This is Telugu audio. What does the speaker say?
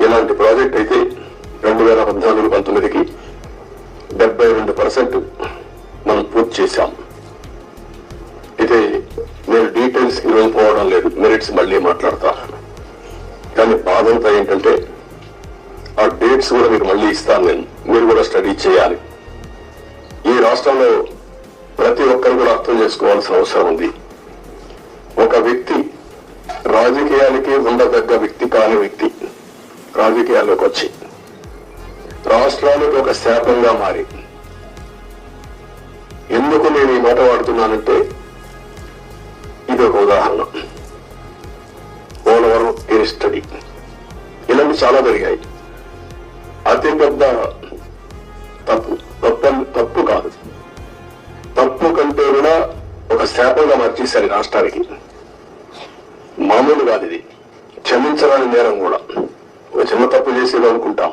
ఇలాంటి ప్రాజెక్ట్ అయితే 2014-19కి 72% మనం పూర్తి చేశాం. అయితే నేను డీటెయిల్స్ ఈరోజు పోవడం లేదు, మెరిట్స్ మళ్ళీ మాట్లాడతాను. కానీ బాధంతా ఏంటంటే ఆ డేట్స్ కూడా మీకు మళ్ళీ ఇస్తాను నేను, మీరు కూడా స్టడీ చేయాలి. ఈ రాష్ట్రంలో ప్రతి ఒక్కరు కూడా అర్థం చేసుకోవాల్సిన అవసరం ఉంది. ఒక వ్యక్తి రాజకీయాలకి ఉండదగ్గ వ్యక్తి కాని వ్యక్తి రాజకీయాల్లోకి వచ్చి రాష్ట్రానికి ఒక శాపంగా మారి, ఎందుకు నేను ఈ మాట వాడుతున్నానంటే ఇది ఒక ఉదాహరణ. పోలవరం కేస్ స్టడీ ఇలాంటి చాలా జరిగాయి. అతి పెద్ద తప్పు కాదు, తప్పు కంటే కూడా ఒక శాపంగా మార్చేశారు రాష్ట్రానికి. మామూలు కాదు ఇది, క్షమించరాని నేరం కూడా. ఒక చిన్న తప్పు చేసేది అనుకుంటాం,